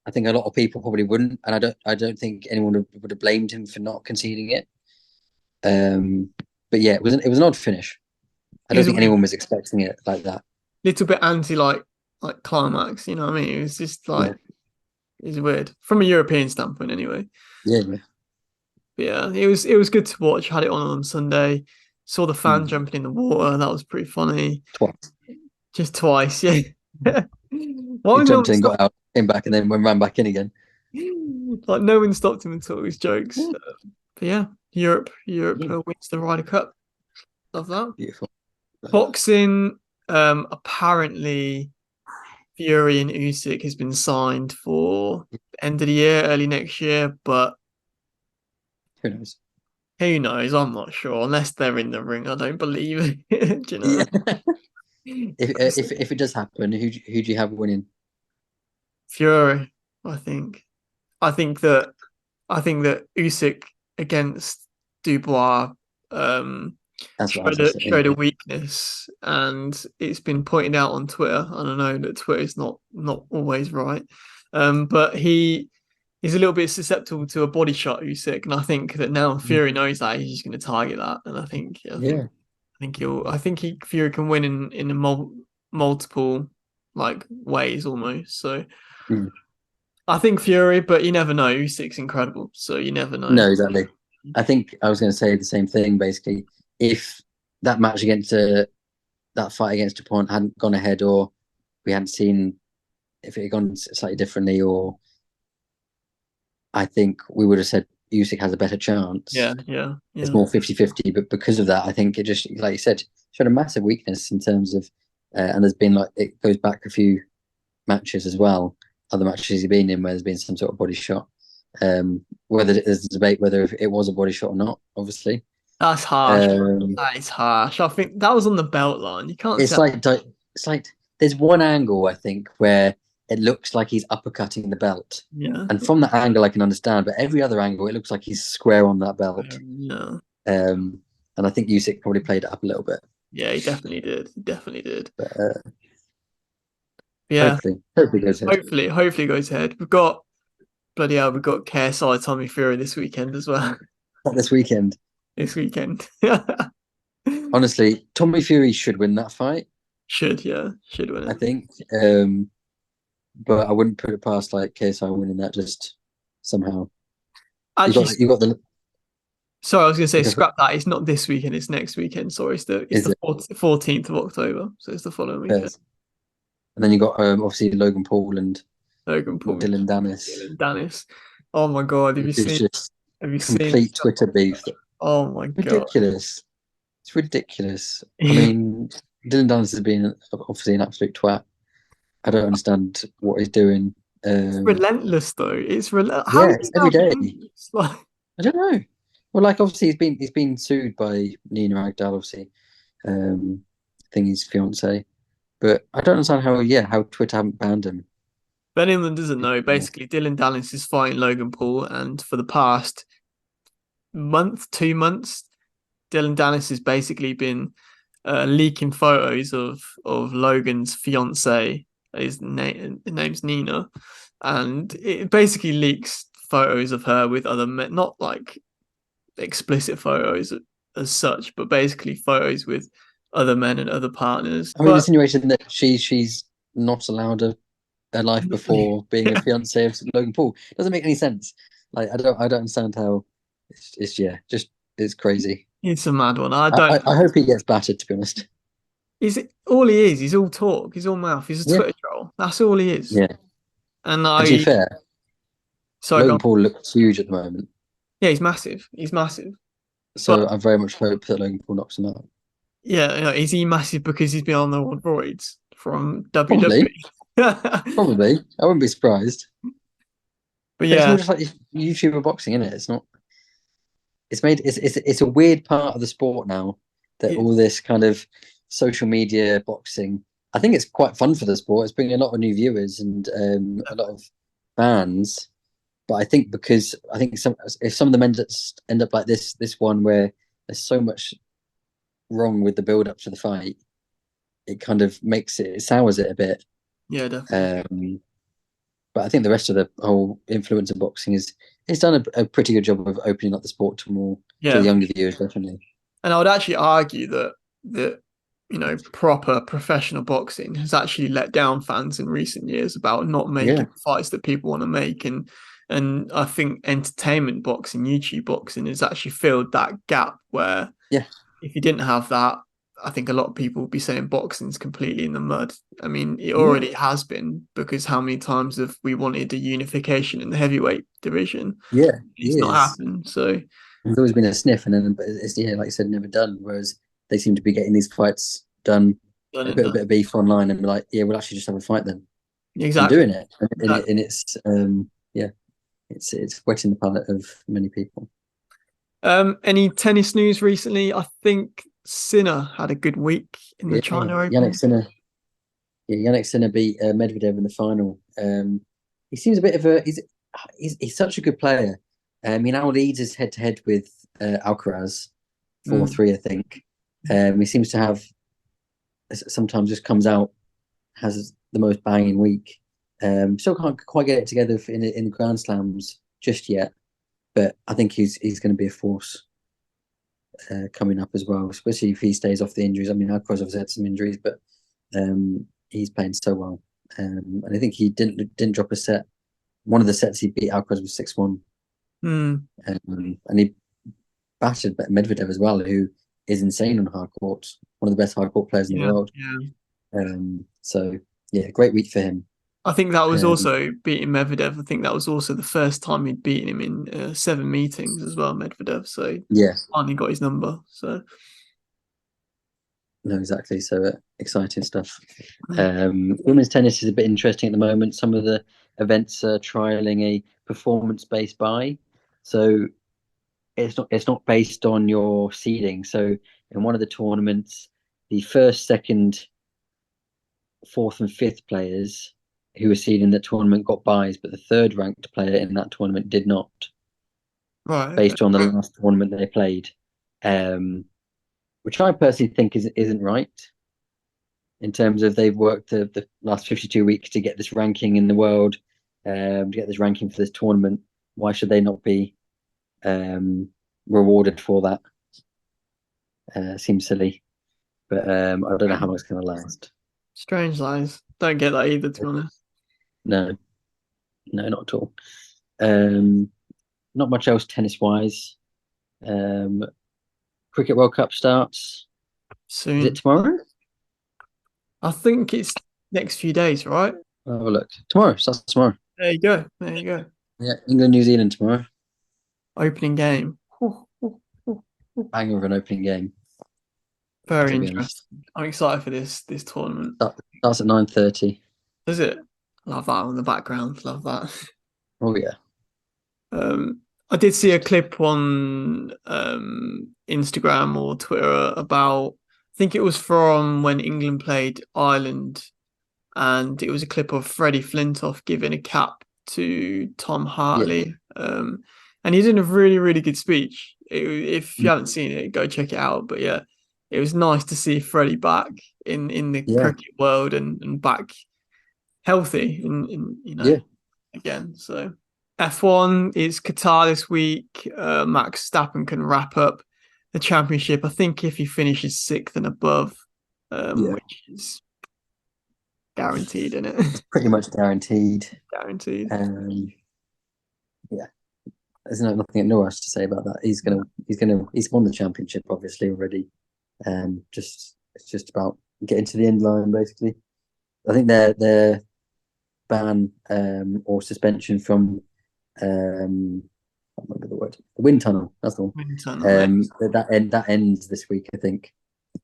Speaker 2: I think a lot of people probably wouldn't, and I don't think anyone would have blamed him for not conceding it. But yeah, it was an odd finish. I
Speaker 1: It
Speaker 2: don't
Speaker 1: was
Speaker 2: think
Speaker 1: a
Speaker 2: anyone was expecting it like that.
Speaker 1: little bit anti like climax, you know what I mean? It was just
Speaker 2: Yeah,
Speaker 1: like it's weird from a European standpoint, anyway.
Speaker 2: yeah,
Speaker 1: But yeah, it was good to watch. Had it on Sunday. Saw the fan
Speaker 2: mm.
Speaker 1: jumping in the water. That was pretty funny.
Speaker 2: Twice.
Speaker 1: Just twice, yeah. Why
Speaker 2: He
Speaker 1: was no
Speaker 2: jumped
Speaker 1: one
Speaker 2: in,
Speaker 1: stop?
Speaker 2: got out, came back, and then ran back in again.
Speaker 1: Like no one stopped him until his jokes.
Speaker 2: Yeah,
Speaker 1: But yeah, Europe
Speaker 2: yeah.
Speaker 1: wins the Ryder Cup. Love that.
Speaker 2: Beautiful.
Speaker 1: Boxing. Apparently Fury and Usyk has been signed for end of the year, early next year, but
Speaker 2: Who knows?
Speaker 1: who knows? I'm not sure. Unless they're in the ring, I don't believe it. Do you know?
Speaker 2: Yeah. If it does happen, who do you have winning?
Speaker 1: Fury, I think. I think that Usyk against Dubois
Speaker 2: That's what I was going to say.
Speaker 1: showed a weakness, and it's been pointed out on Twitter. And I know that Twitter is not always right, but he is a little bit susceptible to a body shot, Usyk, and I think that now Fury knows that he's just going to target that, and
Speaker 2: Yeah.
Speaker 1: I think Fury can win in multiple like ways almost. So
Speaker 2: Mm.
Speaker 1: I think Fury, but you never know. Usyk's incredible, so you never know.
Speaker 2: No, exactly. I think I was going to say the same thing. Basically, if that match against that fight against DuPont hadn't gone ahead, or we hadn't seen if it had gone slightly differently, or I think we would have said Usyk has a better chance.
Speaker 1: Yeah.
Speaker 2: It's more 50-50, but because of that, I think it just, like you said, showed a massive weakness in terms of, and there's been like, it goes back a few matches as well, other matches he's been in where there's been some sort of body shot. Whether there's a debate whether it was a body shot or not, obviously.
Speaker 1: That's harsh.
Speaker 2: Um,
Speaker 1: That is harsh. I think that was on the belt line. You can't
Speaker 2: it's
Speaker 1: say.
Speaker 2: like it's like there's one angle I think where it looks like he's uppercutting the belt,
Speaker 1: Yeah.
Speaker 2: and from that angle I can understand, but every other angle it looks like he's square on that belt.
Speaker 1: Yeah.
Speaker 2: And I think Usyk probably played it up a little bit.
Speaker 1: Yeah, he definitely did. He definitely did.
Speaker 2: But
Speaker 1: Yeah.
Speaker 2: hopefully goes ahead.
Speaker 1: Hopefully goes ahead. Bloody hell, we've got KSI Tommy Fury this weekend as well.
Speaker 2: Not this weekend.
Speaker 1: This weekend.
Speaker 2: Honestly, Tommy Fury should win that fight.
Speaker 1: Should win
Speaker 2: I
Speaker 1: it.
Speaker 2: think. But I wouldn't put it past like KSI winning that just somehow.
Speaker 1: Actually,
Speaker 2: You got the.
Speaker 1: sorry, I was going to say scrap that. It's not this weekend. It's next weekend. Sorry, it's the 14th of October. So it's the following weekend.
Speaker 2: And then you got obviously Logan Paul and
Speaker 1: Logan Paul,
Speaker 2: Dylan Dennis.
Speaker 1: Dennis. Oh my god! Have you seen? Have you
Speaker 2: complete
Speaker 1: seen?
Speaker 2: Twitter beef?
Speaker 1: Oh my god!
Speaker 2: Ridiculous! It's ridiculous. I mean, Dylan Dennis has been obviously an absolute twat. I don't understand what he's doing.
Speaker 1: It's relentless though. It's relentless.
Speaker 2: Yeah, it's every day.
Speaker 1: Like...
Speaker 2: I don't know. Well, like obviously he's been sued by Nina Agdal, obviously, I think his fiance. But I don't understand how Twitter haven't banned him.
Speaker 1: If anyone doesn't know, basically Dylan Dennis is fighting Logan Paul, and for the past 2 months, Dylan Dennis has basically been leaking photos of Logan's fiance. His name's Nina, and it basically leaks photos of her with other men, not like explicit photos as such, but basically photos with other men and other partners.
Speaker 2: I mean, insinuation that she's not allowed a life before being a fiance of Logan Paul doesn't make any sense. Like I don't understand how it's crazy.
Speaker 1: It's a mad one. I
Speaker 2: hope he gets battered, to be honest.
Speaker 1: All he is? He's all talk. He's all mouth. He's a Twitter troll. That's all he is.
Speaker 2: Yeah.
Speaker 1: And
Speaker 2: to be fair, Logan Paul looks huge at the moment.
Speaker 1: Yeah, he's massive. He's massive.
Speaker 2: So I very much hope that Logan Paul knocks him out.
Speaker 1: Yeah, is he massive because he's been on the roids from WWE?
Speaker 2: Probably. I wouldn't be surprised.
Speaker 1: But yeah,
Speaker 2: it's more just like YouTuber boxing, isn't it? It's not. It's a weird part of the sport now that all this kind of social media boxing. I think it's quite fun for the sport. It's bringing a lot of new viewers and a lot of fans. But I think if some of them end up like this one where there's so much wrong with the build up to the fight, it kind of sours it a bit.
Speaker 1: Yeah, definitely.
Speaker 2: But I think the rest of the whole influencer boxing is done a pretty good job of opening up the sport to the younger viewers, definitely.
Speaker 1: And I would actually argue that proper professional boxing has actually let down fans in recent years about not
Speaker 2: Yeah,
Speaker 1: making fights that people want to make, and I think entertainment boxing, YouTube boxing, has actually filled that gap where
Speaker 2: yeah,
Speaker 1: if you didn't have that, I think a lot of people would be saying boxing's completely in the mud. I mean, it
Speaker 2: yeah,
Speaker 1: already has been, because how many times have we wanted a unification in the heavyweight division?
Speaker 2: yeah.
Speaker 1: It's not
Speaker 2: Years.
Speaker 1: happened. So
Speaker 2: There's always been a sniff, and then but it's yeah, like you said, never done. Whereas they seem to be getting these fights done,
Speaker 1: done
Speaker 2: a
Speaker 1: and
Speaker 2: bit
Speaker 1: done.
Speaker 2: of beef online, and be like, yeah, we'll actually just have a fight then, and
Speaker 1: Exactly.
Speaker 2: doing it, and it's yeah, it's wetting the palate of many people.
Speaker 1: Any tennis news recently? I think Sinner had a good week in the
Speaker 2: Yeah,
Speaker 1: China
Speaker 2: Yannick
Speaker 1: Open.
Speaker 2: Sinner, yeah, Yannick Sinner beat Medvedev in the final. He seems a bit of a he's such a good player. He now leads his head to head with Alcaraz 4-3, I think. He seems to have sometimes just comes out, has the most banging week. Still can't quite get it together in the Grand Slams just yet, but I think he's going to be a force coming up as well, especially if he stays off the injuries. I mean, Alcaraz obviously had some injuries, but he's playing so well, and I think he didn't drop a set. One of the sets he beat Alcaraz was 6-1, and he battered Medvedev as well, who is insane on hard courts, one of the best hard court players in the
Speaker 1: Yeah,
Speaker 2: world.
Speaker 1: yeah.
Speaker 2: So yeah, great week for him.
Speaker 1: I think that was
Speaker 2: Um,
Speaker 1: also beating Medvedev. I think that was also the first time he'd beaten him in 7 meetings as well, Medvedev. So
Speaker 2: yeah,
Speaker 1: finally got his number. So
Speaker 2: no, exactly. So exciting stuff.
Speaker 1: mm,
Speaker 2: Women's tennis is a bit interesting at the moment. Some of the events are trialing a performance-based buy, so it's not based on your seeding. So in one of the tournaments, the first, second, fourth, and fifth players who were seeding the tournament got buys, but the third ranked player in that tournament did not,
Speaker 1: right, okay.
Speaker 2: based on the last tournament they played, which I personally think isn't right. In terms of they've worked the last 52 weeks to get this ranking in the world, to get this ranking for this tournament. Why should they not be rewarded for that? Seems silly, but I don't know how long it's going to last.
Speaker 1: Strange lines. Don't get that either, to be honest.
Speaker 2: No, no, not at all. Um, Not much else tennis wise. Um, Cricket World Cup starts. Is it
Speaker 1: Soon.
Speaker 2: tomorrow?
Speaker 1: I think it's next few days, right?
Speaker 2: I'll have a look. Tomorrow starts tomorrow.
Speaker 1: There you go. There you go.
Speaker 2: Yeah, England New Zealand tomorrow.
Speaker 1: Opening game.
Speaker 2: Banger of an opening game,
Speaker 1: Very
Speaker 2: to be honest.
Speaker 1: interesting. I'm excited for this tournament.
Speaker 2: Starts at 9:30.
Speaker 1: Is it? Love that on the background. Love that.
Speaker 2: Oh yeah.
Speaker 1: I did see a clip on Instagram or Twitter about, I think it was from when England played Ireland, and it was a clip of Freddie Flintoff giving a cap to Tom
Speaker 2: Yeah.
Speaker 1: Hartley. And he did a really, really good speech. If you haven't seen it, go check it out. But yeah, it was nice to see Freddie back in the
Speaker 2: Yeah.
Speaker 1: cricket world and back healthy
Speaker 2: Yeah.
Speaker 1: again. So F1 is Qatar this week. Max Verstappen can wrap up the championship. I think if he finishes sixth and above,
Speaker 2: Yeah.
Speaker 1: which is guaranteed, isn't it?
Speaker 2: Pretty much guaranteed.
Speaker 1: Guaranteed.
Speaker 2: Yeah. There's nothing no else to say about that. He's won the championship obviously already. It's just about getting to the end line basically. I think their ban or suspension from I can't remember the word. The wind tunnel. That's the one.
Speaker 1: Wind tunnel,
Speaker 2: That ends this week, I think.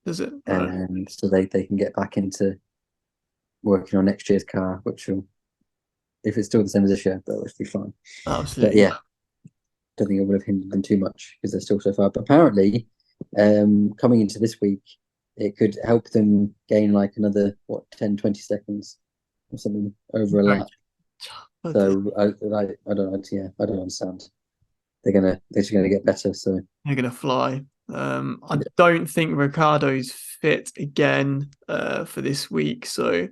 Speaker 1: does it? Right.
Speaker 2: So they can get back into working on next year's car, which will, if it's still the same as this year, that will be fine. But
Speaker 1: Absolutely.
Speaker 2: yeah, don't think it would have hindered them too much because they're still so far. But apparently, coming into this week, it could help them gain like another 10, 20 seconds or something over a lap. So I don't know. Yeah, I don't understand. They're just gonna get better. So
Speaker 1: They're gonna fly. I don't think Ricardo's fit again for this week, so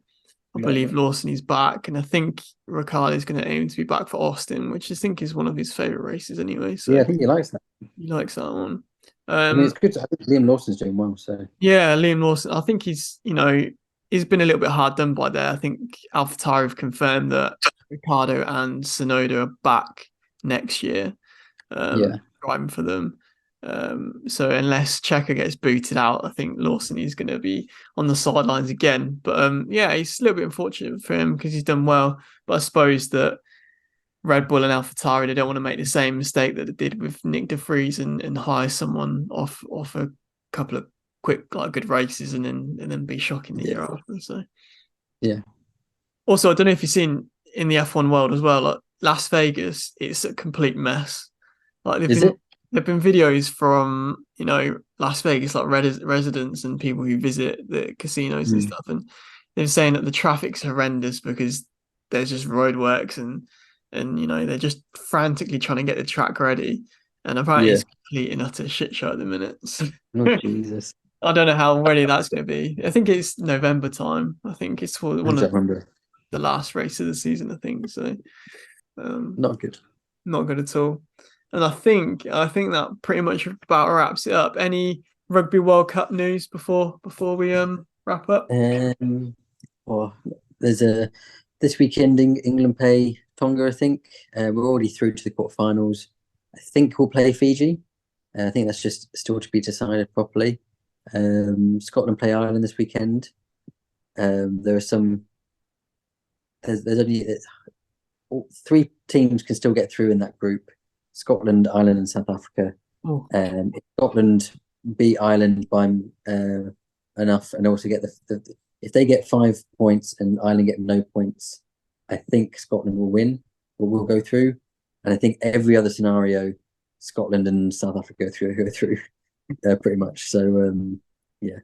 Speaker 1: I believe Lawson is back, and I think Ricardo's going to aim to be back for Austin, which I think is one of his favorite races anyway. So
Speaker 2: yeah, I think he likes that.
Speaker 1: he likes that one.
Speaker 2: I mean, it's good. I think Liam Lawson's doing well. So
Speaker 1: Yeah, Liam Lawson. I think he's been a little bit hard done by there. I think AlphaTauri have confirmed that Ricardo and Sonoda are back next year,
Speaker 2: yeah,
Speaker 1: driving for them. So unless Checker gets booted out, I think Lawson is going to be on the sidelines again. But yeah, it's a little bit unfortunate for him because he's done well. But I suppose that Red Bull and AlphaTauri, they don't want to make the same mistake that they did with Nick De Vries and hire someone off a couple of quick, like good races and then be shocking the year after. So
Speaker 2: yeah.
Speaker 1: also, I don't know if you've seen in the F1 world as well, like Las Vegas, it's a complete mess. Like there've been videos from Las Vegas, like residents and people who visit the casinos and stuff, and they're saying that the traffic's horrendous because there's just roadworks and they're just frantically trying to get the track ready, and apparently it's complete and utter shit show at the minute. So,
Speaker 2: Oh Jesus!
Speaker 1: I don't know how ready that's going to be. I think it's November time. I think it's for one of the last race of the season. I think so.
Speaker 2: Not good.
Speaker 1: Not good at all. And I think that pretty much about wraps it up. Any Rugby World Cup news before we wrap up?
Speaker 2: Well, there's this weekend England play Tonga. I think we're already through to the quarterfinals. I think we'll play Fiji. I think that's just still to be decided properly. Scotland play Ireland this weekend. There are some. There's only 3 teams can still get through in that group: Scotland, Ireland, and South Africa. If Scotland beat Ireland by enough, and also get if they get 5 points and Ireland get no points, I think Scotland will win or will go through. And I think every other scenario, Scotland and South Africa go through pretty much. So yeah,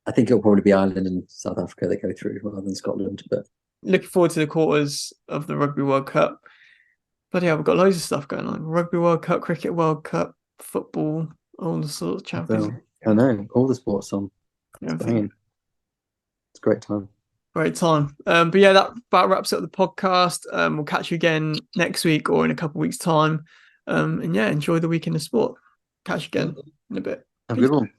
Speaker 2: I think it'll probably be Ireland and South Africa that go through rather than Scotland. But
Speaker 1: looking forward to the quarters of the Rugby World Cup. But yeah, we've got loads of stuff going on: Rugby World Cup, Cricket World Cup, football, all the sorts of champions.
Speaker 2: I know all the sports on. It's a great time.
Speaker 1: Great time. But yeah, that about wraps up the podcast. We'll catch you again next week or in a couple of weeks' time. And yeah, enjoy the weekend of sport. Catch you again in a bit.
Speaker 2: Have a good one.